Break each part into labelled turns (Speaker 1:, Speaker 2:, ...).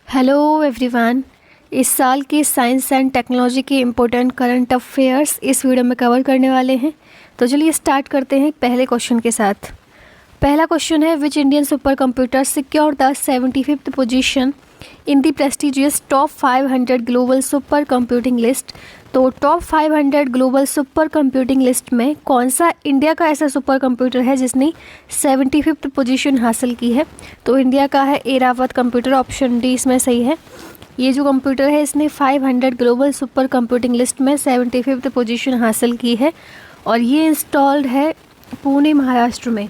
Speaker 1: Hello everyone. इस साल की साइंस एंड टेक्नोलॉजी के इम्पोर्टेंट करंट अफेयर्स इस वीडियो में कवर करने वाले हैं। तो चलिए स्टार्ट करते हैं पहले क्वेश्चन के साथ। पहला क्वेश्चन है, which Indian super computer secure the 75th position in the prestigious top 500 global super computing list. तो top 500 global super computing list में कौन सा इंडिया का ऐसा सुपर कंप्यूटर है जिसने 75th पोजीशन हासिल की है? तो इंडिया का है एरावत कंप्यूटर, ऑप्शन डी इसमें सही है। ये जो कंप्यूटर है इसने 500 ग्लोबल सुपर कंप्यूटिंग लिस्ट में 75th पोजीशन हासिल की है और ये इंस्टॉल्ड है पुणे महाराष्ट्र में।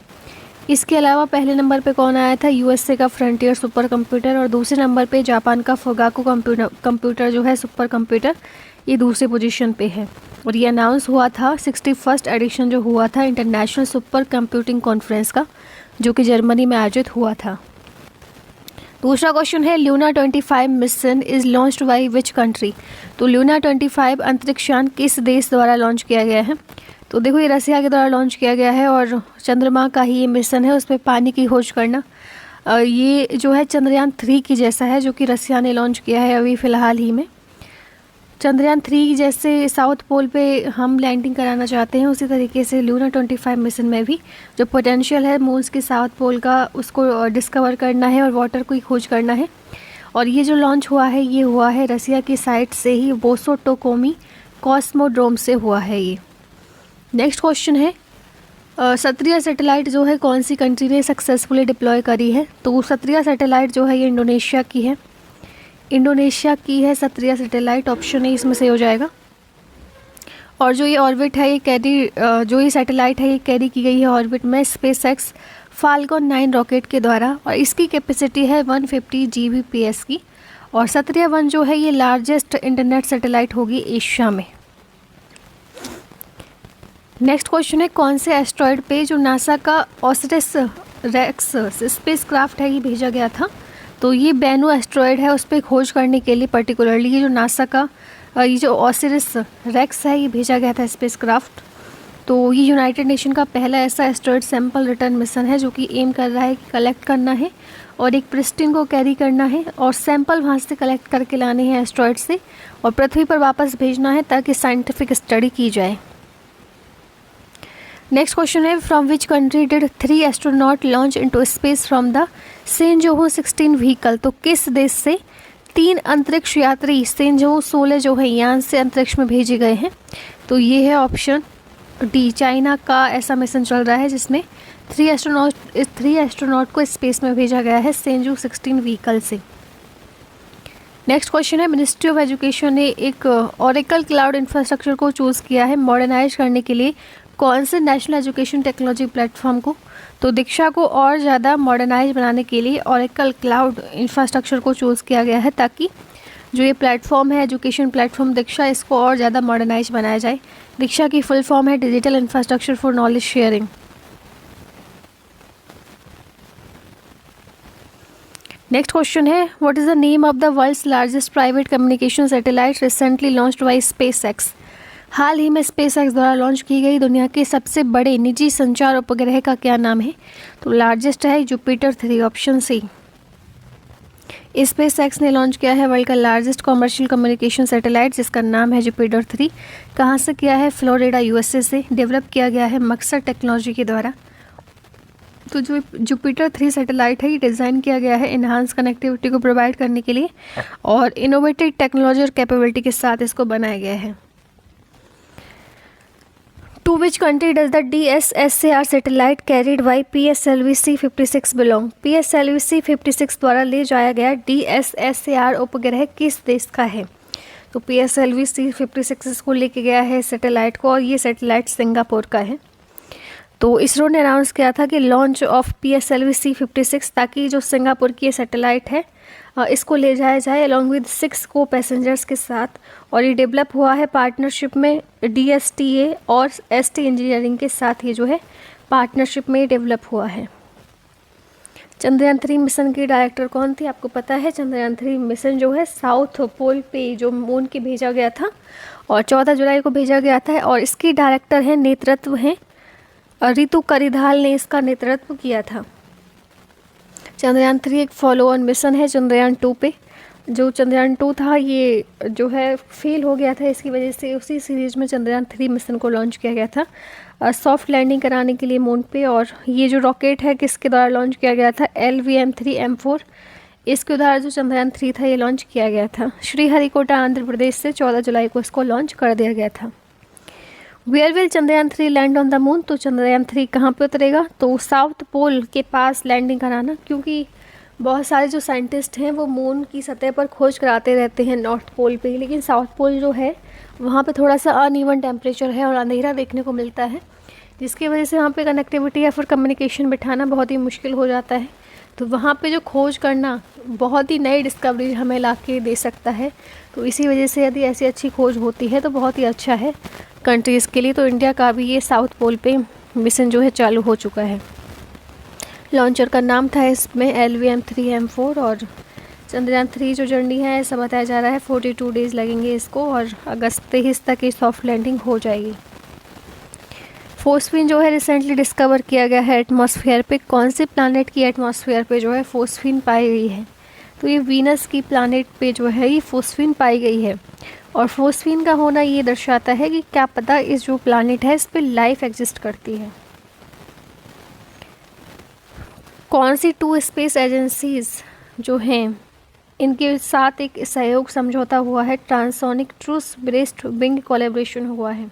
Speaker 1: इसके अलावा पहले नंबर पे कौन आया था? यूएसए का फ्रंटियर सुपर कंप्यूटर, और दूसरे नंबर पे जापान का फुगाकू कंप्यूटर जो है सुपर कंप्यूटर, ये दूसरे पोजीशन पे है। और ये अनाउंस हुआ था 61st एडिशन जो हुआ था इंटरनेशनल सुपर कंप्यूटिंग कॉन्फ्रेंस का, जो कि जर्मनी में आयोजित हुआ था। दूसरा क्वेश्चन है, lunar 25 mission is launched by which country. तो ल्यूना 25 अंतरिक्षयान किस देश द्वारा लॉन्च किया गया है? तो देखो, ये रसिया के द्वारा लॉन्च किया गया है और चंद्रमा का ही ये मिशन है, उसमें पानी की खोज करना। ये जो है चंद्रयान 3 की जैसा है, जो कि रसिया ने लॉन्च किया है अभी फ़िलहाल ही में। चंद्रयान 3 जैसे साउथ पोल पे हम लैंडिंग कराना चाहते हैं, उसी तरीके से ल्यूना 25 मिशन में भी जो पोटेंशियल है मून्स के साउथ पोल का, उसको डिस्कवर करना है और वाटर की खोज करना है। और ये जो लॉन्च हुआ है, ये हुआ है रसिया की साइट से ही, बोसोटोकोमी कॉस्मोड्रोम से हुआ है ये। नेक्स्ट क्वेश्चन है, सत्रिया सैटेलाइट जो है कौन सी कंट्री ने सक्सेसफुली डिप्लॉय करी है? तो सत्रिया सैटेलाइट जो है ये इंडोनेशिया की है। इंडोनेशिया की है सत्रिया सैटेलाइट, ऑप्शन ए इसमें से हो जाएगा। और जो ये ऑर्बिट है, ये कैरी जो ये सैटेलाइट है ये कैरी की गई है ऑर्बिट में स्पेस एक्स फाल्कन 9 रॉकेट के द्वारा, और इसकी कैपेसिटी है 150 Gbps की। और सत्रिया 1 जो है ये लार्जेस्ट इंटरनेट सैटेलाइट होगी एशिया में। नेक्स्ट क्वेश्चन है, कौन से एस्ट्रॉयड पे जो नासा का ऑसिरिस रेक्स स्पेसक्राफ्ट है ये भेजा गया था? तो ये बेनु एस्ट्रॉयड है, उस पर खोज करने के लिए पर्टिकुलरली ये जो नासा का ये जो ऑसिरिस रेक्स है ये भेजा गया था स्पेसक्राफ्ट। तो ये यूनाइटेड नेशन का पहला ऐसा एस्ट्रॉयड सैंपल रिटर्न मिशन है जो कि एम कर रहा है कि कलेक्ट करना है और एक प्रिस्टीन को कैरी करना है और सैंपल वहाँ से कलेक्ट करके लाने हैं एस्ट्रॉयड से और पृथ्वी पर वापस भेजना है ताकि साइंटिफिक स्टडी की जाए। नेक्स्ट क्वेश्चन है, from which country did 3 astronaut launch into space from the Shenzhou 16 vehicle. तो किस देश से 3 अंतरिक्ष यात्री सेंजोहो 16 जो है यान से अंतरिक्ष में भेजे गए हैं? तो ये है ऑप्शन डी, चाइना का ऐसा मिशन चल रहा है जिसमें 3 एस्ट्रोनॉट को स्पेस में भेजा गया है सेंजो 16 व्हीकल से। नेक्स्ट क्वेश्चन है, मिनिस्ट्री ऑफ एजुकेशन ने एक ओरेकल क्लाउड इंफ्रास्ट्रक्चर को चूज़ किया है मॉडर्नाइज करने के लिए कौन से नेशनल एजुकेशन टेक्नोलॉजी प्लेटफॉर्म को? तो दीक्षा को और ज़्यादा मॉडर्नाइज बनाने के लिए ओरेकल क्लाउड इंफ्रास्ट्रक्चर को चूज़ किया गया है ताकि जो ये प्लेटफॉर्म है एजुकेशन प्लेटफॉर्म दीक्षा, इसको और ज़्यादा मॉडर्नाइज बनाया जाए। दीक्षा की फुल फॉर्म है digital infrastructure for knowledge sharing. Next question है, what is the name of the world's largest private communication satellite recently launched by SpaceX. हाल ही में स्पेस एक्स द्वारा लॉन्च की गई दुनिया के सबसे बड़े निजी संचार उपग्रह का क्या नाम है? तो लार्जेस्ट है Jupiter 3, option C. SpaceX ने लॉन्च किया है वर्ल्ड का लार्जेस्ट कॉमर्शियल कम्युनिकेशन सैटेलाइट जिसका नाम है जुपिटर 3। कहाँ से किया है? फ्लोरिडा यूएसए से। डेवलप किया गया है मक्सर टेक्नोलॉजी के द्वारा। तो जो जुपिटर 3 सैटेलाइट है ये डिज़ाइन किया गया है इन्हांस कनेक्टिविटी को प्रोवाइड करने के लिए और इनोवेटिव टेक्नोलॉजी और कैपेबिलिटी के साथ इसको बनाया गया है। To which country does the DSSAR satellite carried by PSLV-C56 belong? PSLV-C56 द्वारा ले जाया गया DSSAR उपग्रह किस देश का है? तो PSLV-C56 इसको लेके गया है सैटेलाइट को और ये सैटेलाइट सिंगापुर का है। तो इसरो ने अनाउंस किया था कि लॉन्च ऑफ PSLV-C56 ताकि जो सिंगापुर की ये सैटेलाइट है इसको ले जाया जाए अलॉन्ग विद 6 को पैसेंजर्स के साथ, और ये डेवलप हुआ है पार्टनरशिप में DSTA और ST इंजीनियरिंग के साथ, ये जो है पार्टनरशिप में डेवलप हुआ है। चंद्रयान 3 मिशन की डायरेक्टर कौन थी? आपको पता है चंद्रयान 3 मिशन जो है साउथ पोल पे जो मून के भेजा गया था और 14 जुलाई को भेजा गया था और इसकी डायरेक्टर है नेतृत्व हैं रितु करिधाल ने इसका नेतृत्व किया था। चंद्रयान 3 एक फॉलो ऑन मिशन है चंद्रयान 2 पे जो चंद्रयान 2 था ये जो है फेल हो गया था, इसकी वजह से उसी सीरीज में चंद्रयान 3 मिशन को लॉन्च किया गया था सॉफ्ट लैंडिंग कराने के लिए मून पे। और ये जो रॉकेट है किसके द्वारा लॉन्च किया गया था, LVM-3M4, इसके द्वारा जो चंद्रयान 3 था ये लॉन्च किया गया था। श्रीहरिकोटा आंध्र प्रदेश से 14 जुलाई को इसको लॉन्च कर दिया गया था। Where will Chandrayaan 3 land on the moon, तो चंद्रयान 3 कहाँ पे उतरेगा, तो साउथ पोल के पास लैंडिंग कराना, क्योंकि बहुत सारे जो साइंटिस्ट हैं वो मून की सतह पर खोज कराते रहते हैं नॉर्थ पोल पे, लेकिन साउथ पोल जो है वहाँ पे थोड़ा सा अनइवन टेम्परेचर है और अंधेरा देखने को मिलता है, जिसकी वजह से वहाँ पे कनेक्टिविटी या फिर कम्युनिकेशन बिठाना बहुत ही मुश्किल हो जाता है। तो वहाँ पे जो खोज करना बहुत ही नई डिस्कवरी हमें ला के दे सकता है। तो इसी वजह से यदि ऐसी अच्छी खोज होती है तो बहुत ही अच्छा है कंट्रीज़ के लिए। तो इंडिया का भी ये साउथ पोल पे मिशन जो है चालू हो चुका है। लॉन्चर का नाम था इसमें LVM-3M4। और चंद्रयान 3 जो जर्नी है ऐसा बताया जा रहा है 42 डेज़ लगेंगे इसको, और अगस्त 23 तक की सॉफ्ट लैंडिंग हो जाएगी। फोस्फीन जो है रिसेंटली डिस्कवर किया गया है एटमॉस्फेयर पे। कौन से प्लानट की एटमॉस्फेयर पे जो है फोस्फीन पाई गई है, तो ये वीनस की प्लानट पे जो है ये फोस्फीन पाई गई है। और फोस्फीन का होना ये दर्शाता है कि क्या पता इस जो प्लानट है इस पे लाइफ एग्जिस्ट करती है। कौन सी 2 स्पेस एजेंसीज जो हैं इनके साथ एक सहयोग समझौता हुआ है, transonic truss braced wing collaboration हुआ है।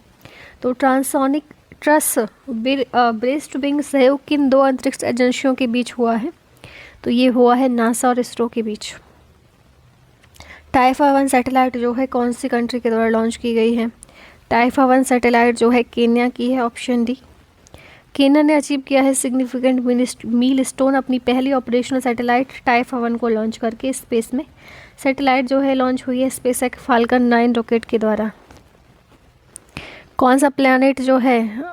Speaker 1: तो ट्रांसोनिक ट्रस ब्रेस्ट विंग सहयोग किन 2 अंतरिक्ष एजेंसियों के बीच हुआ है, तो ये हुआ है नासा और इसरो के बीच। टाइफा 1 सैटेलाइट जो है कौन सी कंट्री के द्वारा लॉन्च की गई है, टाइफा 1 सैटेलाइट जो है केन्या की है, ऑप्शन डी। केन्या ने अचीव किया है सिग्निफिकेंट मील स्टोन अपनी पहली ऑपरेशनल सैटेलाइट टाइफा 1 को लॉन्च करके स्पेस में। सैटेलाइट जो है लॉन्च हुई है स्पेसएक्स फाल्कन 9 रॉकेट के द्वारा। कौन सा प्लैनेट जो है,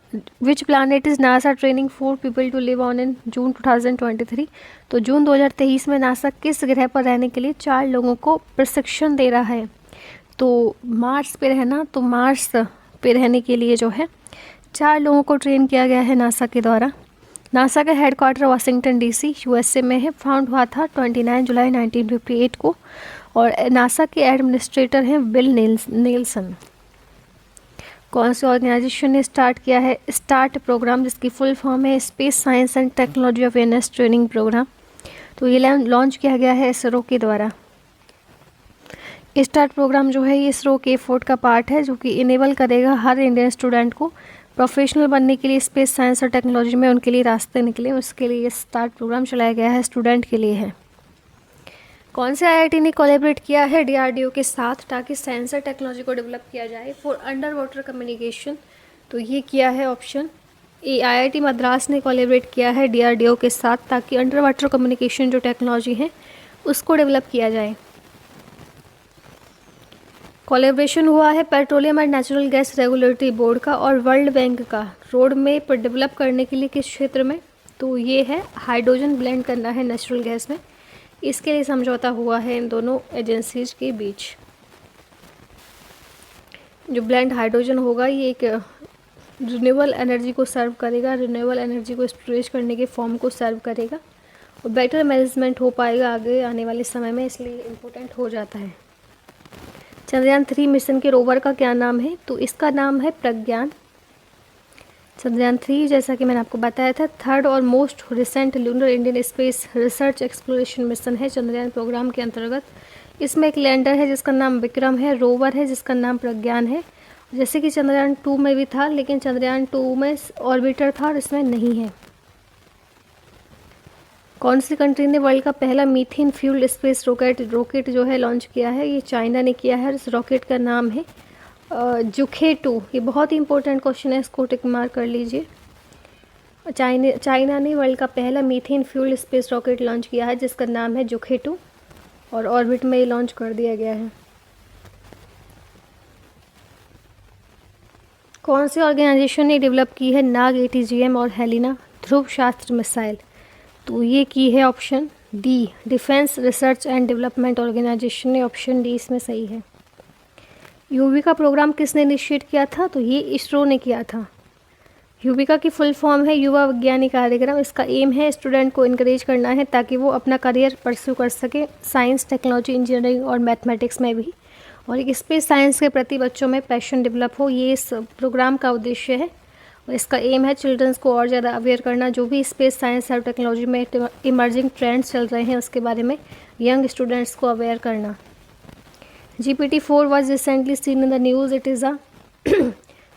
Speaker 1: which planet is NASA training 4 people to live on in June 2023, तो जून 2023 में नासा किस ग्रह पर रहने के लिए 4 लोगों को प्रशिक्षण दे रहा है, तो मार्स पे रहना। तो मार्स पे रहने के लिए जो है 4 लोगों को ट्रेन किया गया है नासा के द्वारा। नासा का हेडक्वार्टर वाशिंगटन DC USA में है। फाउंड हुआ था 29 जुलाई 1958 को। और नासा के एडमिनिस्ट्रेटर हैं बिल नेल्सन। कौन सी ऑर्गेनाइजेशन ने स्टार्ट किया है स्टार्ट प्रोग्राम, जिसकी फुल फॉर्म है space science and technology awareness training program, तो ये लॉन्च किया गया है इसरो के द्वारा। स्टार्ट प्रोग्राम जो है ये इसरो के एफर्ट का पार्ट है, जो कि इनेबल करेगा हर इंडियन स्टूडेंट को प्रोफेशनल बनने के लिए स्पेस साइंस और टेक्नोलॉजी में उनके लिए रास्ते निकले, उसके लिए ये स्टार्ट प्रोग्राम चलाया गया है, स्टूडेंट के लिए है। कौन से IIT ने कोलैबोरेट किया है DRDO के साथ ताकि सेंसर टेक्नोलॉजी को डेवलप किया जाए फॉर अंडर वाटर कम्युनिकेशन, तो ये किया है ऑप्शन ए। IIT मद्रास ने कोलैबोरेट किया है DRDO के साथ ताकि अंडर वाटर कम्युनिकेशन जो टेक्नोलॉजी है उसको डेवलप किया जाए। कोलैबोरेशन हुआ है petroleum and natural gas regulatory board का और वर्ल्ड बैंक का रोड मैप डेवलप करने के लिए किस क्षेत्र में, तो ये है हाइड्रोजन ब्लेंड करना है नेचुरल गैस में, इसके लिए समझौता हुआ है इन दोनों एजेंसीज के बीच। जो ब्लेंड हाइड्रोजन होगा ये एक रिन्यूएबल एनर्जी को सर्व करेगा, रिन्यूएबल एनर्जी को स्टोरेज करने के फॉर्म को सर्व करेगा और बेटर मैनेजमेंट हो पाएगा आगे आने वाले समय में, इसलिए इम्पोर्टेंट हो जाता है। चंद्रयान 3 मिशन के रोवर का क्या नाम है, तो इसका नाम है प्रज्ञान। चंद्रयान 3 जैसा कि मैंने आपको बताया था 3rd और most recent lunar Indian space research exploration mission है चंद्रयान प्रोग्राम के अंतर्गत। इसमें एक लैंडर है जिसका नाम विक्रम है, रोवर है जिसका नाम प्रज्ञान है, जैसे कि चंद्रयान 2 में भी था, लेकिन चंद्रयान 2 में ऑर्बिटर था और इसमें नहीं है। कौन सी कंट्री ने वर्ल्ड का पहला मीथेन फ्यूल्ड स्पेस रॉकेट जो है लॉन्च किया है, ये चाइना ने किया है। इस रॉकेट का नाम है जुखे-2। ये बहुत ही इंपॉर्टेंट क्वेश्चन है, इसको टिक मार्क कर लीजिए। चाइना ने वर्ल्ड का पहला methane fuelled space rocket launch किया है जिसका नाम है जुखे-2 और ऑर्बिट में ये लॉन्च कर दिया गया है। कौन सी ऑर्गेनाइजेशन ने डेवलप की है नाग ATGM और हेलिना ध्रुव शास्त्र मिसाइल, तो ये की है option D, defence research and development organisation ने, ऑप्शन डी इसमें सही है। यूवी का प्रोग्राम किसने इनिशिएट किया था, तो ये इसरो ने किया था। युविका की फुल फॉर्म है युवा विज्ञानी कार्यक्रम। इसका एम है स्टूडेंट को इनकरेज करना है ताकि वो अपना करियर परस्यू कर सके साइंस, टेक्नोलॉजी, इंजीनियरिंग और मैथमेटिक्स में भी, और एक स्पेस साइंस के प्रति बच्चों में पैशन डेवलप हो, ये इस प्रोग्राम का उद्देश्य है। और इसका एम है चिल्ड्रंस को और ज़्यादा अवेयर करना, जो भी स्पेस साइंस और टेक्नोलॉजी में इमर्जिंग ट्रेंड्स चल रहे हैं उसके बारे में यंग स्टूडेंट्स को अवेयर करना। GPT-4 was recently seen in the news, it is a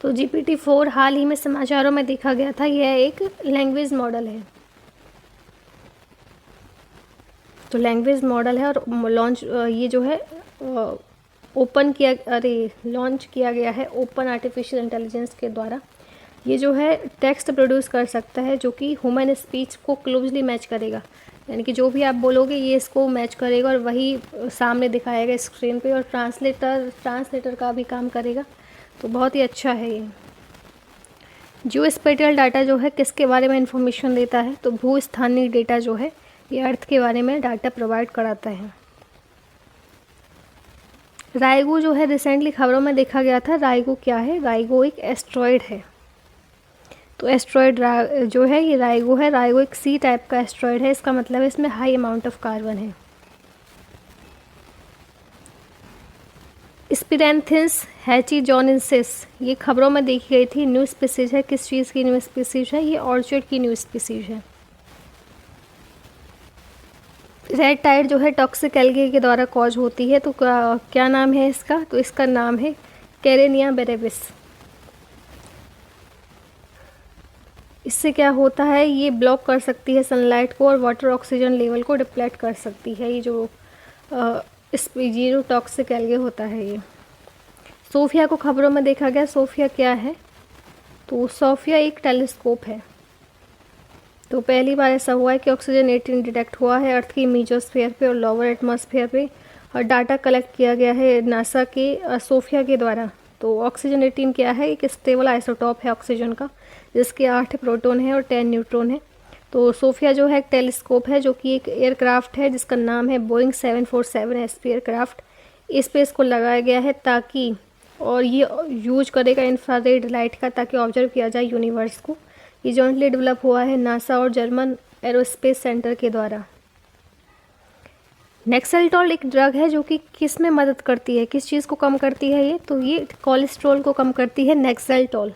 Speaker 1: तो GPT-4 हाल ही में समाचारों में देखा गया था। यह एक लैंग्वेज मॉडल है, तो लैंग्वेज मॉडल है और लॉन्च ये जो है लॉन्च किया गया है ओपन आर्टिफिशियल इंटेलिजेंस के द्वारा। ये जो है टेक्स्ट प्रोड्यूस कर सकता है जो कि ह्यूमन स्पीच को क्लोजली मैच करेगा, यानी कि जो भी आप बोलोगे ये इसको मैच करेगा और वही सामने दिखाएगा स्क्रीन पे, और ट्रांसलेटर का भी काम करेगा, तो बहुत ही अच्छा है ये। जियो स्पेटियल डाटा जो है किसके बारे में इंफॉर्मेशन देता है, तो भू स्थानीय डेटा जो है ये अर्थ के बारे में डाटा प्रोवाइड कराता है। राइगो जो है रिसेंटली खबरों में देखा गया था। राइगो क्या है? राइगो एक एस्ट्रॉयड है। तो एस्ट्रॉयड जो है ये राइगो है। राइगो एक सी टाइप का एस्ट्रॉयड है, इसका मतलब है इसमें हाई अमाउंट ऑफ कार्बन है। स्पिरेंथिस हैचीजोनेंसिस ये खबरों में देखी गई थी। न्यू स्पीसीज है। किस चीज़ की न्यू स्पीसीज है? ये ऑर्चिड की न्यू स्पीसीज है। रेड टाइड जो है टॉक्सिक एल्गे के द्वारा कॉज होती है, तो क्या नाम है इसका? तो इसका नाम है कैरेनिया बेरेविस। इससे क्या होता है? ये ब्लॉक कर सकती है सनलाइट को और वाटर ऑक्सीजन लेवल को डिप्लेट कर सकती है। ये जो टॉक्सिक एल्गे होता है ये। सोफिया को खबरों में देखा गया। सोफिया क्या है? तो सोफिया एक टेलीस्कोप है। तो पहली बार ऐसा हुआ है कि ऑक्सीजन 18 डिटेक्ट हुआ है अर्थ की मीजोस्फीयर पे और लोअर एटमॉस्फेयर पे, और डाटा कलेक्ट किया गया है नासा के सोफिया के द्वारा। तो ऑक्सीजन 18 क्या है? एक स्टेबल आइसोटॉप है ऑक्सीजन का, जिसके 8 प्रोटॉन है और 10 न्यूट्रॉन है। तो सोफिया जो है एक टेलीस्कोप है जो कि एक एयरक्राफ्ट है जिसका नाम है बोइंग 747 SP एयरक्राफ्ट। इस पे इसको लगाया गया है ताकि, और ये यूज करेगा इंफ्रारेड लाइट का ताकि ऑब्जर्व किया जाए यूनिवर्स को। ये जॉइंटली डेवलप हुआ है नासा और जर्मन एरोस्पेस सेंटर के द्वारा। नेक्सेल्टॉल एक ड्रग है जो कि किस में मदद करती है, किस चीज़ को कम करती है ये? तो ये कोलेस्ट्रॉल को कम करती है नेक्सेल्टॉल।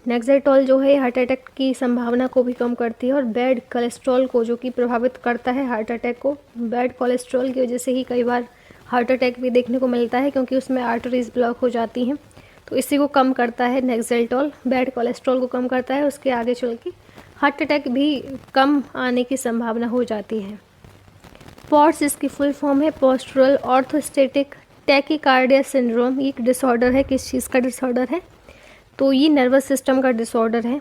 Speaker 1: नेक्सेल्टॉल जो है हार्ट अटैक की संभावना को भी कम करती है और बैड कोलेस्ट्रॉल को, जो कि प्रभावित करता है हार्ट अटैक को। बैड कोलेस्ट्रॉल की वजह से ही कई बार हार्ट अटैक भी देखने को मिलता है क्योंकि उसमें आर्टरीज ब्लॉक हो जाती हैं। तो इसी को कम करता है नेक्सेल्टॉल, बैड कोलेस्ट्रॉल को कम करता है। उसके आगे चल के हार्ट अटैक भी कम आने की संभावना हो जाती है। पॉट्स इसकी फुल फॉर्म है पोस्टुरल ऑर्थोस्टैटिक टैकीकार्डिया सिंड्रोम। ये एक डिसऑर्डर है। किस चीज़ का डिसऑर्डर है? तो ये नर्वस सिस्टम का डिसऑर्डर है।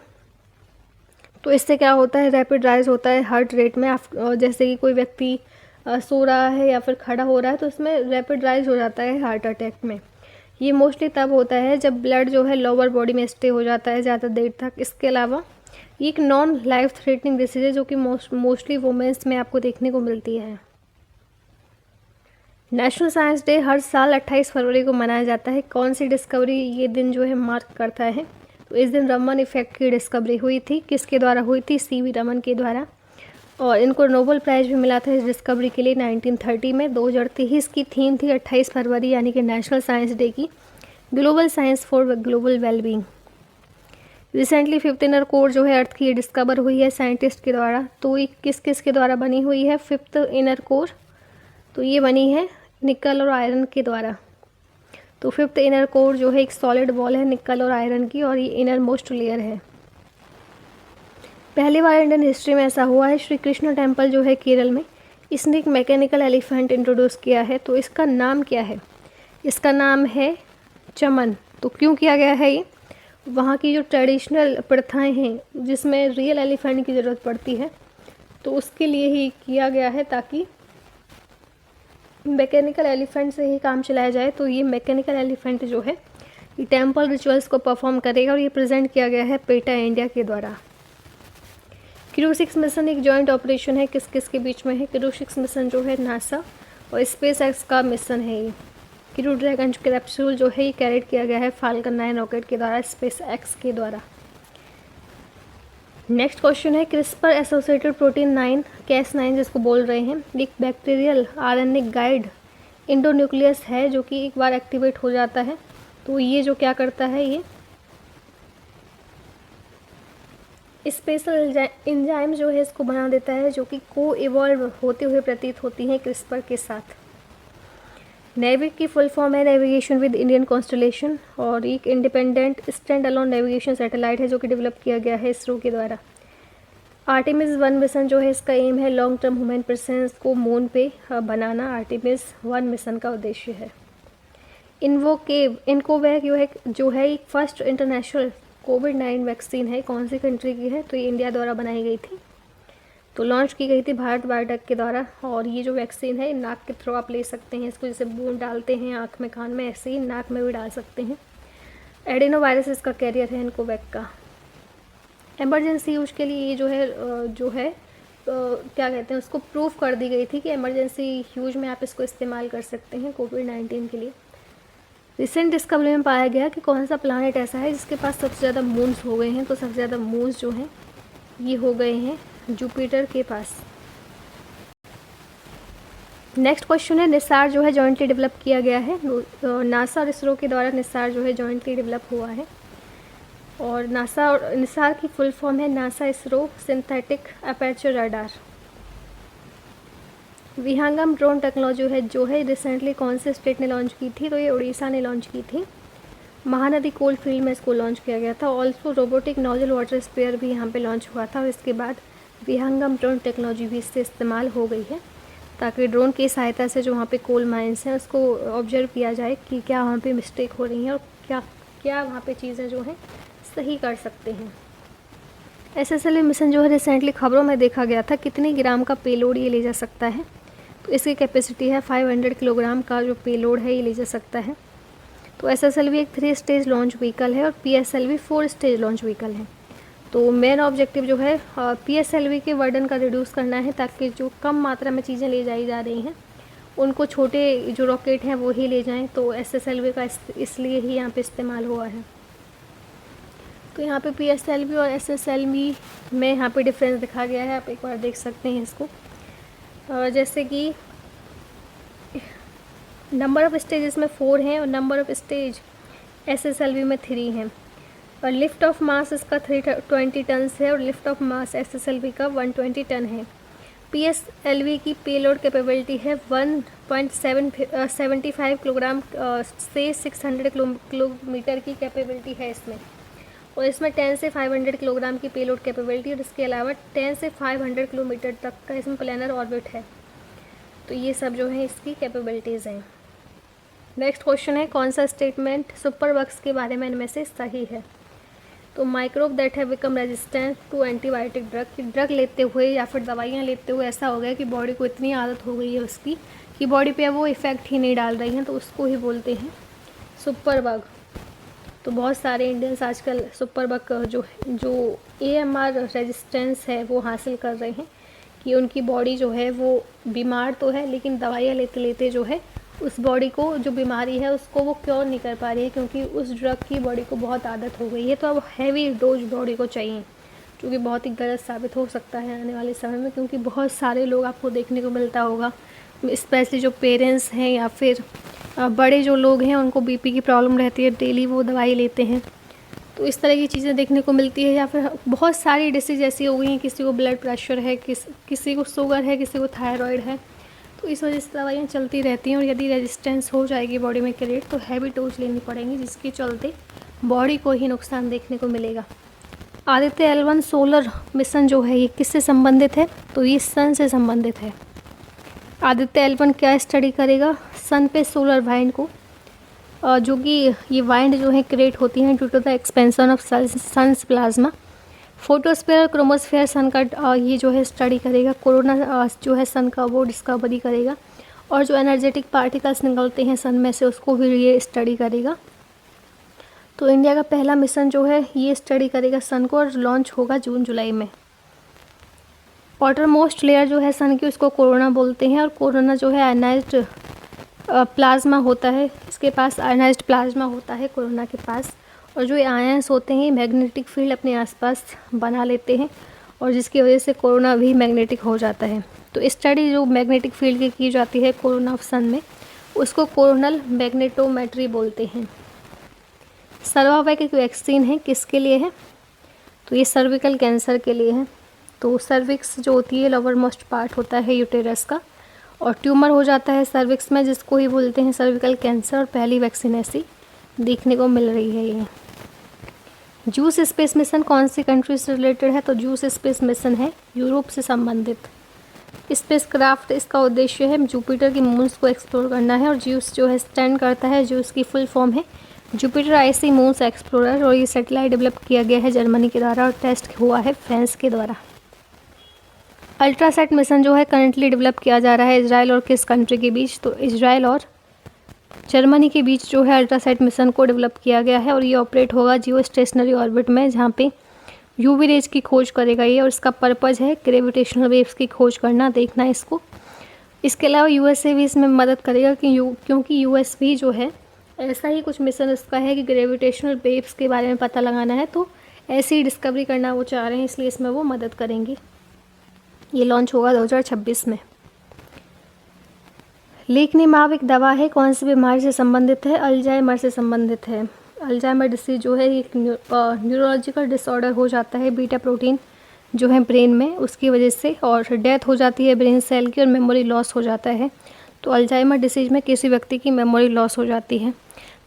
Speaker 1: तो इससे क्या होता है? रैपिड राइज होता है हार्ट रेट में। जैसे कि कोई व्यक्ति सो रहा है या फिर खड़ा हो रहा है तो इसमें रैपिड राइज हो जाता है हार्ट अटैक में। ये मोस्टली तब होता है जब ब्लड जो है लोअर बॉडी में स्टे हो जाता है ज़्यादा देर तक। इसके अलावा ये एक नॉन लाइफ थ्रेटनिंग डिसीज है जो कि मोस्टली वुमेन्स में आपको देखने को मिलती है। नेशनल साइंस डे हर साल 28 फरवरी को मनाया जाता है। कौन सी डिस्कवरी ये दिन जो है मार्क करता है? तो इस दिन रमन इफेक्ट की डिस्कवरी हुई थी। किसके द्वारा हुई थी? CV रमन के द्वारा, और इनको नोबेल प्राइज़ भी मिला था इस डिस्कवरी के लिए 1930 में। 2023 की थीम थी 28 फरवरी यानी कि नेशनल साइंस डे की, global science for global wellbeing. Recently 5th inner core जो है अर्थ की डिस्कवर हुई है साइंटिस्ट के द्वारा। तो ये किस किस के द्वारा बनी हुई है 5th इनर कोर? तो ये बनी है निकल और आयरन के द्वारा। तो 5th इनर कोर जो है एक सॉलिड बॉल है निकल और आयरन की, और ये इनर मोस्ट लेयर है। पहली बार इंडियन हिस्ट्री में ऐसा हुआ है। श्री कृष्ण टेम्पल जो है केरल में, इसने एक मैकेनिकल एलिफेंट इंट्रोड्यूस किया है। तो इसका नाम क्या है? इसका नाम है चमन। तो क्यों किया गया है ये? वहाँ की जो ट्रेडिशनल प्रथाएं हैं जिसमें रियल एलिफेंट की ज़रूरत पड़ती है, तो उसके लिए ही किया गया है ताकि मैकेनिकल एलिफेंट से ही काम चलाया जाए। तो ये मैकेनिकल एलिफेंट जो है ये टेम्पल रिचुअल्स को परफॉर्म करेगा, और ये प्रेजेंट किया गया है पेटा इंडिया के द्वारा। क्रू 6 मिशन एक जॉइंट ऑपरेशन है। किस किस के बीच में है? क्रू 6 मिशन जो है नासा और SpaceX का मिशन है ये। क्रू ड्रैगन कैप्सूल जो है ये कैरिड किया गया है फाल्कन 9 रॉकेट के द्वारा SpaceX के द्वारा। नेक्स्ट क्वेश्चन है क्रिस्पर एसोसिएटेड प्रोटीन 9 Cas9 जिसको बोल रहे हैं, एक बैक्टीरियल आरएनए गाइड इंडोन्यूक्लियस है जो कि एक बार एक्टिवेट हो जाता है। तो ये जो क्या करता है, ये स्पेशल एंजाइम जो है इसको बना देता है जो कि को इवॉल्व होते हुए प्रतीत होती हैं क्रिस्पर के साथ। नेविक की फुल फॉर्म है नेविगेशन विद इंडियन कॉन्स्टलेशन, और एक independent stand alone navigation satellite है जो कि डेवलप किया गया है इसरो के द्वारा। आर्टेमिस 1 मिशन जो है इसका एम है लॉन्ग टर्म ह्यूमन प्रेजेंस को मून पे बनाना, आर्टेमिस 1 मिशन का उद्देश्य है। इनकोवैक जो है एक फर्स्ट इंटरनेशनल कोविड-9 वैक्सीन है, कौन सी कंट्री की है, तो ये इंडिया द्वारा बनाई गई थी, तो लॉन्च की गई थी भारत बायोटेक के द्वारा। और ये जो वैक्सीन है नाक के थ्रू आप ले सकते हैं इसको, जैसे बूंद डालते हैं आँख में कान में, ऐसे ही नाक में भी डाल सकते हैं। एडिनो वायरस इसका कैरियर है इनकोवैक का। एमरजेंसी यूज के लिए ये जो है क्या कहते हैं उसको प्रूफ कर दी गई थी कि एमरजेंसी यूज में आप इसको इस्तेमाल कर सकते हैं कोविड-19 के लिए। रिसेंट डिस्कवरी में पाया गया कि कौन सा प्लानट ऐसा है जिसके पास सबसे ज़्यादा मून्स हो गए हैं, तो सबसे ज़्यादा मून्स जो हैं ये हो गए हैं जुपिटर के पास। नेक्स्ट क्वेश्चन है निसार जो है जॉइंटली डेवलप किया गया है, नासा और इसरो के द्वारा निसार जो है जॉइंटली डेवलप हुआ है। और नासा और निसार की फुल फॉर्म है NASA ISRO synthetic aperture radar. विहंगम ड्रोन टेक्नोलॉजी जो है रिसेंटली कौन से स्टेट ने लॉन्च की थी, तो ये उड़ीसा ने लॉन्च की थी। महानदी कोल्ड फील्ड में इसको लॉन्च किया गया था। Also robotic nozzle water sprayer भी यहाँ पे लॉन्च हुआ था, और इसके बाद विहंगम ड्रोन टेक्नोलॉजी भी इससे इस्तेमाल हो गई है, ताकि ड्रोन की सहायता से जो वहाँ पे कोल माइंस हैं उसको ऑब्जर्व किया जाए कि क्या वहाँ पे मिस्टेक हो रही हैं और क्या वहाँ पे चीज़ें जो हैं सही कर सकते हैं। SSLV मिशन जो है रिसेंटली खबरों में देखा गया था, कितने ग्राम का पेलोड ये ले जा सकता है, तो इसकी कैपेसिटी है 500 किलोग्राम का जो पेलोड है ये ले जा सकता है। तो SSLV एक 3 स्टेज लॉन्च व्हीकल है और PSLV 4 स्टेज लॉन्च व्हीकल है। तो मेन ऑब्जेक्टिव जो है PSLV के वर्डन का रिड्यूस करना है, ताकि जो कम मात्रा में चीज़ें ले जाई जा रही हैं उनको छोटे जो रॉकेट हैं वो ही ले जाएं, तो SSLV का इसलिए ही यहाँ पे इस्तेमाल हुआ है। तो यहाँ पे PSLV और SSLV में यहाँ पे डिफरेंस दिखा गया है, आप एक बार देख सकते हैं इसको। जैसे कि नंबर ऑफ़ स्टेजेस में 4 हैं और नंबर ऑफ़ स्टेज SSLV में 3 हैं। और लिफ्ट ऑफ मास इसका 320 टन है और लिफ्ट ऑफ मास SSLV का 120 टन है। PSLV की पेलोड कैपेबिलिटी है 1.75 किलोग्राम से 600 किलोमीटर की कैपेबिलिटी है इसमें, और इसमें 10 से 500 किलोग्राम की पेलोड कैपेबिलिटी, और इसके अलावा 10 से 500 किलोमीटर तक का इसमें प्लानर ऑर्बिट है। तो ये सब जो है इसकी कैपेबिलिटीज़ हैं। नेक्स्ट क्वेश्चन है कौन सा स्टेटमेंट सुपर बग्स के बारे में इनमें से सही है, तो microbe that have become resistant to antibiotic drug लेते हुए या फिर दवाइयाँ लेते हुए ऐसा हो गया कि बॉडी को इतनी आदत हो गई है उसकी कि बॉडी पे वो इफ़ेक्ट ही नहीं डाल रही हैं, तो उसको ही बोलते हैं सुपर बग। तो बहुत सारे इंडियंस आजकल सुपर बग जो AMR रेजिस्टेंस है वो हासिल कर रहे हैं, कि उनकी बॉडी जो है वो बीमार तो है लेकिन दवाइयाँ लेते लेते जो है उस बॉडी को जो बीमारी है उसको वो क्योर नहीं कर पा रही है, क्योंकि उस ड्रग की बॉडी को बहुत आदत हो गई है। तो अब हैवी डोज बॉडी को चाहिए, जो कि बहुत ही गलत साबित हो सकता है आने वाले समय में, क्योंकि बहुत सारे लोग आपको देखने को मिलता होगा, स्पेशली जो पेरेंट्स हैं या फिर बड़े जो लोग हैं उनको BP की प्रॉब्लम रहती है, डेली वो दवाई लेते हैं। तो इस तरह की चीज़ें देखने को मिलती है। या फिर बहुत सारी डिसीज ऐसी हो गई हैं, किसी को ब्लड प्रेशर है, किसी को शुगर है, किसी को थायराइड है, तो इस वजह से दवाइयाँ चलती रहती हैं। और यदि रेजिस्टेंस हो जाएगी बॉडी में क्रिएट, तो हैवी डोज लेनी पड़ेंगी, जिसके चलते बॉडी को ही नुकसान देखने को मिलेगा। आदित्य L1 सोलर मिशन जो है ये किससे संबंधित है, तो ये सन से संबंधित है। आदित्य L1 क्या स्टडी करेगा, सन पे सोलर वाइंड को, जो कि ये वाइंड जो है क्रिएट होती हैं due to the expansion of sun's plasma. Photosphere और क्रोमोस्फीयर सन का ये जो है स्टडी करेगा। कोरोना जो है सन का वो डिस्कवरी करेगा, और जो एनर्जेटिक पार्टिकल्स निकलते हैं सन में से उसको भी ये स्टडी करेगा। तो इंडिया का पहला मिशन जो है ये स्टडी करेगा सन को, और लॉन्च होगा जून जुलाई में। आउटर मोस्ट लेयर जो है सन की उसको कोरोना बोलते हैं, और कोरोना जो है आयनाइज्ड प्लाज्मा होता है, इसके पास आयनाइज्ड प्लाज्मा होता है कोरोना के पास, और जो ये आयंस होते हैं ये मैग्नेटिक फील्ड अपने आसपास बना लेते हैं और जिसकी वजह से कोरोना भी मैग्नेटिक हो जाता है। तो स्टडी जो मैग्नेटिक फील्ड की जाती है कोरोना ऑफ सन में, उसको कोरोनल मैग्नेटोमेट्री बोलते हैं। सर्वावैकिक वैक्सीन है किसके लिए है? तो ये सर्विकल कैंसर के लिए है। तो सर्विक्स जो होती है लोअर मोस्ट पार्ट होता है यूटेरस का, और ट्यूमर हो जाता है सर्विक्स में, जिसको ही बोलते हैं सर्विकल कैंसर, और पहली वैक्सीन ऐसी देखने को मिल रही है। ये जूस स्पेस मिशन कौन सी कंट्री से रिलेटेड है? तो जूस स्पेस मिशन है यूरोप से संबंधित। स्पेस क्राफ्ट इसका उद्देश्य है जुपिटर की मून्स को एक्सप्लोर करना है, और ज्यूस जो है स्टैंड करता है, ज्यूस की फुल फॉर्म है जुपिटर आईसी मून्स एक्सप्लोरर, और ये सैटेलाइट डेवलप किया गया है जर्मनी के द्वारा और टेस्ट हुआ है फ्रांस के द्वारा। अल्ट्रासैट मिशन जो है करंटली डेवलप किया जा रहा है इजराइल और किस कंट्री के बीच? तो इजराइल और जर्मनी के बीच जो है अल्ट्रासैट मिशन को डेवलप किया गया है, और ये ऑपरेट होगा जियो स्टेशनरी ऑर्बिट में, जहाँ पे यूवी रेज की खोज करेगा ये, और इसका पर्पज है ग्रेविटेशनल वेव्स की खोज करना, देखना इसको। इसके अलावा यूएसए भी इसमें मदद करेगा क्योंकि यूएस भी जो है ऐसा ही कुछ मिशन इसका है कि ग्रेविटेशनल वेव्स के बारे में पता लगाना है, तो ऐसी ही डिस्कवरी करना वो चाह रहे हैं, इसलिए इसमें वो मदद करेंगी। ये लॉन्च होगा 2026 में। लेकनिमाब एक दवा है, कौन सी बीमारी से संबंधित है? अल्जाइमर से संबंधित है। अल्जाइमर डिसीज जो है एक न्यूरोलॉजिकल डिसऑर्डर हो जाता है, बीटा प्रोटीन जो है ब्रेन में उसकी वजह से, और डेथ हो जाती है ब्रेन सेल की, और मेमोरी लॉस हो जाता है। तो अल्जाइमर डिसीज में किसी व्यक्ति की मेमोरी लॉस हो जाती है।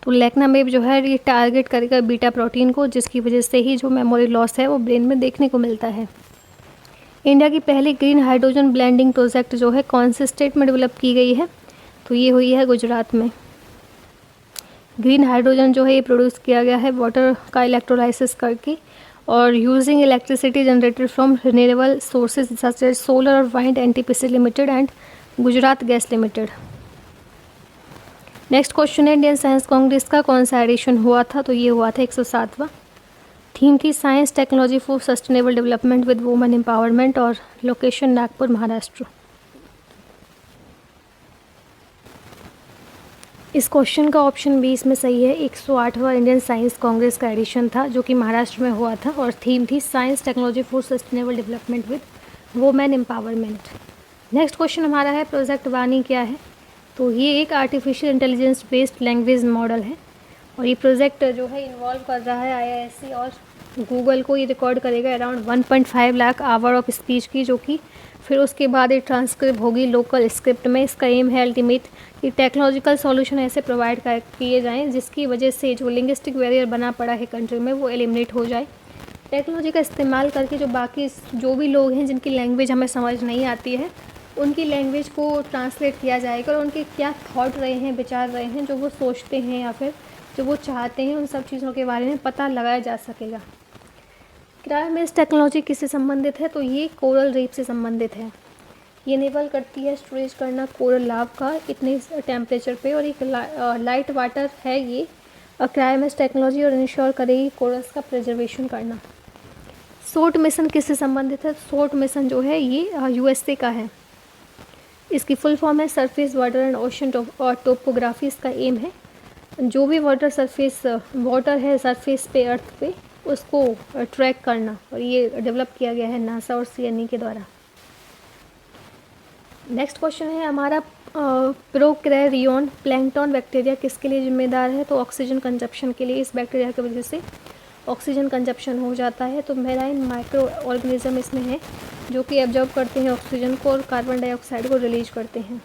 Speaker 1: तो लेकनामेब जो है ये टारगेट करेगा बीटा प्रोटीन को, जिसकी वजह से ही जो मेमोरी लॉस है वो ब्रेन में देखने को मिलता है। इंडिया की पहली ग्रीन हाइड्रोजन ब्लेंडिंग प्रोजेक्ट जो है कौन से स्टेट में डेवलप की गई है? तो ये हुई है गुजरात में। ग्रीन हाइड्रोजन जो है ये प्रोड्यूस किया गया है वाटर का इलेक्ट्रोलाइसिस करके, और using electricity generated from renewable sources such as solar और wind NTPC limited and Gujarat gas limited. Next question है इंडियन साइंस कांग्रेस का कौन सा एडिशन हुआ था? तो ये हुआ था 107वां। थीम थी science technology for sustainable development with women empowerment, और लोकेशन नागपुर महाराष्ट्र। इस क्वेश्चन का ऑप्शन बी इसमें सही है। 108वां इंडियन साइंस कांग्रेस का एडिशन था जो कि महाराष्ट्र में हुआ था, और थीम थी science technology for sustainable development with women empowerment. Next question हमारा है प्रोजेक्ट वानी क्या है? तो ये एक artificial intelligence based language model है, और ये प्रोजेक्ट जो है इन्वॉल्व कर रहा है आईआईएससी और गूगल को। ये रिकॉर्ड करेगा around 1.5 lakh hour of speech की, जो कि फिर उसके बाद ये ट्रांसक्रिप्ट होगी लोकल स्क्रिप्ट में। इसका एम है अल्टीमेट कि टेक्नोलॉजिकल सॉल्यूशन ऐसे प्रोवाइड किए जाएँ जिसकी वजह से जो लिंग्विस्टिक बैरियर बना पड़ा है कंट्री में वो एलिमिनेट हो जाए। टेक्नोलॉजी का इस्तेमाल करके जो बाकी जो भी लोग हैं जिनकी लैंग्वेज हमें समझ नहीं आती है, उनकी लैंग्वेज को ट्रांसलेट किया जाएगा, और उनके क्या थॉट रहे हैं, विचार रहे हैं, जो वो सोचते हैं या फिर जो वो चाहते हैं, उन सब चीज़ों के बारे में पता लगाया जा सकेगा। क्रायोमेस टेक्नोलॉजी किससे संबंधित है? तो ये कोरल रीफ से संबंधित है। ये इनेबल करती है स्टोरेज करना कोरल लाव का इतने टेम्परेचर पे, और एक लाइट वाटर है ये क्रायोमेस टेक्नोलॉजी, और इंश्योर करेगी कोरल्स का प्रिजर्वेशन करना। सोट मिशन किससे संबंधित है? सोट मिशन जो है ये यूएसए का है। इसकी फुल फॉर्म है surface water and ocean topography. इसका एम है जो भी वाटर है सरफेस पे अर्थ पे उसको ट्रैक करना, और ये डेवलप किया गया है नासा और सीएनई के द्वारा। नेक्स्ट क्वेश्चन है हमारा प्रोकैरियोन प्लैंकटन बैक्टीरिया किसके लिए जिम्मेदार है? तो ऑक्सीजन कंजप्शन के लिए। इस बैक्टीरिया की वजह से ऑक्सीजन कंजप्शन हो जाता है। तो मेराइन माइक्रो ऑर्गेनिज्म इसमें है जो कि एब्जॉर्ब करते हैं ऑक्सीजन को और कार्बन डाइऑक्साइड को रिलीज करते हैं।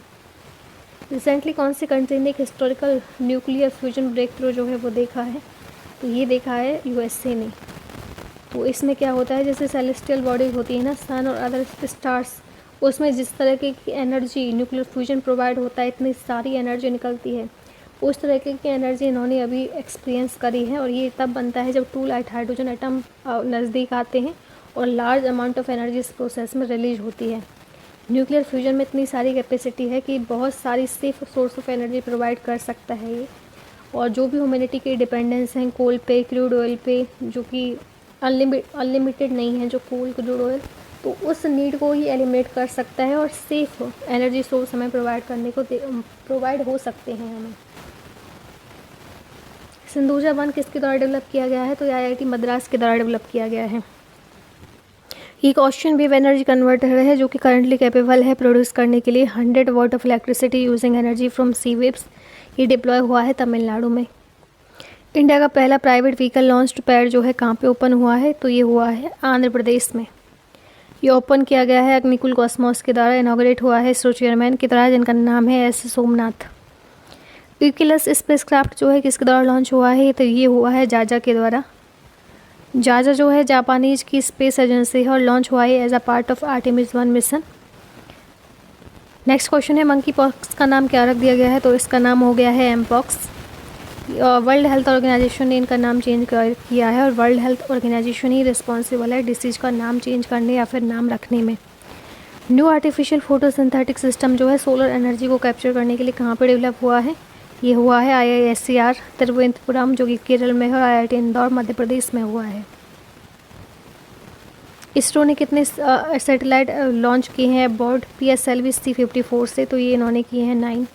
Speaker 1: रिसेंटली कौन सी कंट्री ने एक historical nuclear fusion breakthrough जो है वो देखा है? तो ये देखा है यूएसए ने। तो इसमें क्या होता है, जैसे सेलेस्टियल बॉडी होती है ना, सन और अदर स्टार्स, उसमें जिस तरह की एनर्जी न्यूक्लियर फ्यूजन प्रोवाइड होता है, इतनी सारी एनर्जी निकलती है, उस तरह की एनर्जी इन्होंने अभी एक्सपीरियंस करी है। और ये तब बनता है जब 2 लाइट हाइड्रोजन एटम नज़दीक आते हैं और लार्ज अमाउंट ऑफ एनर्जी इस प्रोसेस में रिलीज होती है। न्यूक्लियर फ्यूजन में इतनी सारी कैपेसिटी है कि बहुत सारी safe source of energy provide कर सकता है ये। और जो भी ह्यूमैनिटी की डिपेंडेंस हैं कोल पे, क्रूड ऑयल पे, जो कि अनलिमिटेड नहीं है जो कोल क्रूड ऑयल, तो उस नीड को ही एलिमिनेट कर सकता है और सेफ एनर्जी सोर्स हमें प्रोवाइड हो सकते हैं हमें। सिंधुजा वन किसके द्वारा डेवलप किया गया है? तो ये IIT मद्रास के द्वारा डेवलप किया गया है। ये क्वेश्चन वेव एनर्जी कन्वर्टर है जो कि करंटली कैपेबल है प्रोड्यूस करने के लिए 100 watt of electricity using energy from sea waves. ये डिप्लॉय हुआ है तमिलनाडु में। इंडिया का पहला प्राइवेट व्हीकल लॉन्च्ड पैड जो है कहाँ पे ओपन हुआ है? तो ये हुआ है आंध्र प्रदेश में। ये ओपन किया गया है अग्निकुल कॉस्मोस के द्वारा। इनॉग्रेट हुआ है इसरो चेयरमैन के द्वारा जिनका नाम है S सोमनाथ। यूक्लियस स्पेसक्राफ्ट जो है किसके द्वारा लॉन्च हुआ है? तो ये हुआ है जाजा के द्वारा। जाजा जो है जापानीज की स्पेस एजेंसी है और लॉन्च हुआ है as a part of Artemis 1 mission. Next question है मंकी पॉक्स का नाम क्या रख दिया गया है? तो इसका नाम हो गया है एमपॉक्स। वर्ल्ड हेल्थ ऑर्गेनाइजेशन ने इनका नाम चेंज किया है और वर्ल्ड हेल्थ ऑर्गेनाइजेशन ही रिस्पॉन्सिबल है डिसीज का नाम चेंज करने या फिर नाम रखने में। न्यू आर्टिफिशियल फोटोसिंथेटिक सिस्टम जो है सोलर एनर्जी को कैप्चर करने के लिए कहाँ पर डेवलप हुआ है? ये हुआ है IISER तिरुवनंतपुरम जो कि केरल में है और IIT इंदौर मध्य प्रदेश में हुआ है। इसरो ने कितने सैटेलाइट लॉन्च किए हैं अबॉर्ड PSLV C-54 से? तो ये इन्होंने किए हैं 9।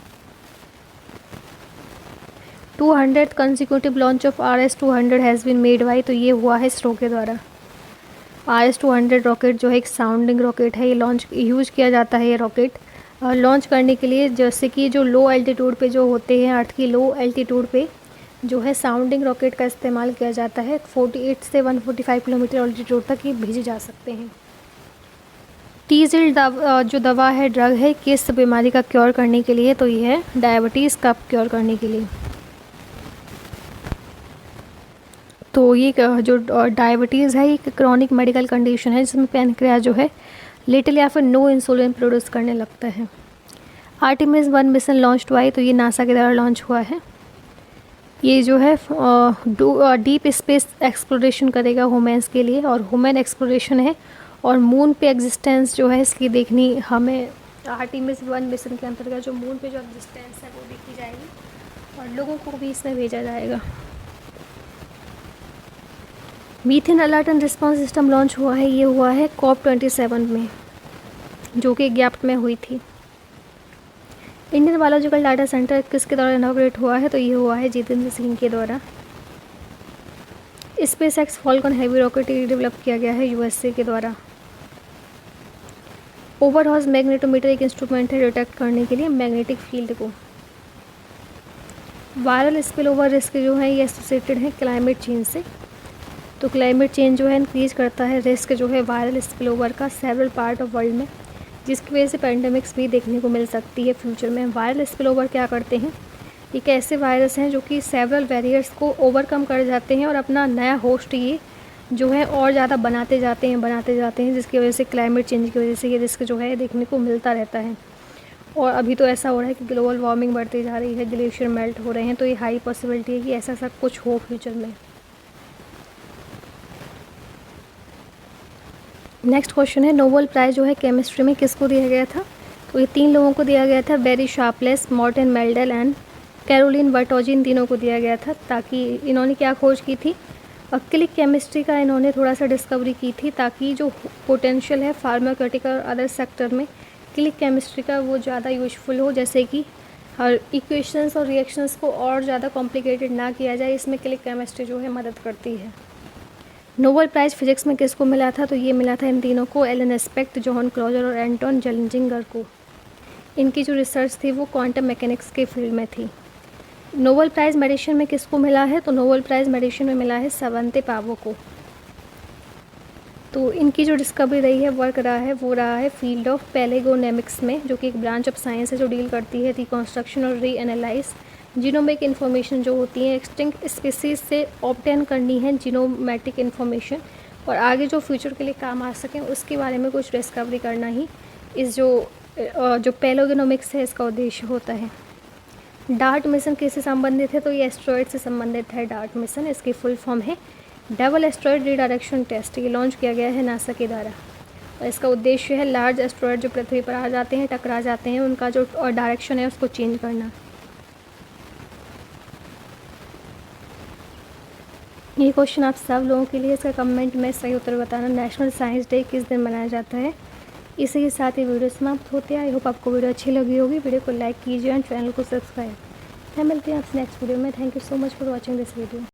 Speaker 1: 200 consecutive launch of RS-200 has been made by. तो ये हुआ है इसरो के द्वारा। RS-200 रॉकेट जो है एक साउंडिंग रॉकेट है। ये यूज किया जाता है ये रॉकेट लॉन्च करने के लिए, जैसे कि जो लो एल्टीट्यूड पे जो होते हैं अर्थ की लो एल्टीट्यूड पे जो है साउंडिंग रॉकेट का इस्तेमाल किया जाता है। 48 से 145 किलोमीटर एल्टीट्यूड तक ये भेजे जा सकते हैं। TZIL जो दवा है ड्रग है किस बीमारी का क्योर करने के लिए? तो ये है डायबिटीज़ का क्योर करने के लिए। तो ये जो डायबिटीज़ है एक क्रॉनिक मेडिकल कंडीशन है जिसमें पैनक्रियास जो है लिटिल या फिर नो इंसुलिन प्रोड्यूस करने लगता है। आर्टेमिस 1 मिशन लॉन्च हुआ है। तो ये नासा के द्वारा लॉन्च हुआ है। ये जो है डीप स्पेस एक्सप्लोरेशन करेगा ह्यूमन्स के लिए और ह्यूमन एक्सप्लोरेशन है और मून पे एग्जिस्टेंस जो है इसकी देखनी हमें आर्टेमिस 1 मिशन के अंतर्गत जो मून पे जो एग्जिस्टेंस है वो देखी जाएगी और लोगों को भी इसमें भेजा जाएगा। Methane alert and response system launch हुआ है। ये हुआ है COP27 में जो कि इजिप्ट में हुई थी। इंडियन बायोलॉजिकल डाटा सेंटर किसके द्वारा इनॉग्रेट हुआ है? तो ये हुआ है जितेंद्र सिंह के द्वारा। SpaceX Falcon heavy rocket develop किया गया है USA के द्वारा। ओवरहॉज मैग्नेटोमीटर एक इंस्ट्रूमेंट है डिटेक्ट करने के लिए मैग्नेटिक फील्ड को। वायरल स्पिल ओवर रिस्क जो है ये एसोसिएटेड है क्लाइमेट चेंज से। तो क्लाइमेट चेंज जो है इंक्रीज करता है रिस्क जो है वायरल स्पिल ओवर का सेवरल पार्ट ऑफ वर्ल्ड में, जिसकी वजह से पेंडेमिक्स भी देखने को मिल सकती है फ्यूचर में। वायरल स्पिल ओवर क्या करते हैं? एक ऐसे वायरस हैं जो कि सेवरल बैरियर्स को ओवरकम कर जाते हैं और अपना नया होस्ट ये जो है और ज़्यादा बनाते जाते हैं जिसकी वजह से क्लाइमेट चेंज की वजह से ये रिस्क जो है देखने को मिलता रहता है। और अभी तो ऐसा हो रहा है कि ग्लोबल वार्मिंग बढ़ती जा रही है, ग्लेशियर मेल्ट हो रहे हैं, तो ये हाई पॉसिबिलिटी है कि ऐसा सब कुछ हो फ्यूचर में। नेक्स्ट क्वेश्चन है नोबेल प्राइज़ जो है केमिस्ट्री में किसको दिया गया था? तो ये 3 लोगों को दिया गया था, Barry Sharpless, Morten Meldal and Carolyn Bertozzi, इन तीनों को दिया गया था। ताकि इन्होंने क्या खोज की थी? क्लिक केमिस्ट्री का इन्होंने थोड़ा सा डिस्कवरी की थी ताकि जो पोटेंशियल है फार्मास्यूटिकल और अदर सेक्टर में क्लिक केमिस्ट्री का वो ज़्यादा यूजफुल हो, जैसे कि हर इक्वेशंस और रिएक्शंस को और ज़्यादा कॉम्प्लिकेटेड ना किया जाए, इसमें क्लिक केमिस्ट्री जो है मदद करती है। नोबेल प्राइज़ फिजिक्स में किसको मिला था? तो ये मिला था इन तीनों को, एलन एस्पेक्ट, जॉन क्लॉजर और एंटोन जेलिंजिंगर को। इनकी जो रिसर्च थी वो क्वांटम मैकेनिक्स के फील्ड में थी। नोबेल प्राइज़ मेडिसिन में किसको मिला है? तो नोबेल प्राइज़ मेडिसिन में मिला है सवंते पावो को। तो इनकी जो डिस्कवरी रही है, वर्क रहा है, वो रहा है फील्ड ऑफ पैलेगोनेमिक्स में, जो कि एक ब्रांच ऑफ साइंस है जो डील करती है रिकॉन्स्ट्रक्शन और रीएनालाइज जीनोमिक इन्फॉर्मेशन जो होती है एक्सटिंक्ट स्पीसीज से ऑब्टेन करनी है जीनोमेटिक इन्फॉर्मेशन, और आगे जो फ्यूचर के लिए काम आ सकें उसके बारे में कुछ डिस्कवरी करना ही इस जो पैलेगोनोमिक्स है इसका उद्देश्य होता है। डार्ट मिशन किससे संबंधित है? तो ये एस्ट्रॉयड से संबंधित है डार्ट मिशन। इसकी फुल फॉर्म है डबल एस्ट्रॉयड रिडायरेक्शन टेस्ट। ये लॉन्च किया गया है नासा के द्वारा और इसका उद्देश्य है लार्ज एस्ट्रॉयड जो पृथ्वी पर आ जाते हैं, टकरा जाते हैं, उनका जो डायरेक्शन है उसको चेंज करना। ये क्वेश्चन आप सब लोगों के लिए, इसका कमेंट में सही उत्तर बताना। नेशनल साइंस डे किस दिन मनाया जाता है? इसी के साथ ही वीडियो समाप्त होती है। आई होप आपको वीडियो अच्छी लगी होगी। वीडियो को लाइक कीजिए और चैनल को सब्सक्राइब मैं मिलती हूँ आपसे नेक्स्ट वीडियो में। Thank you so much for watching this video.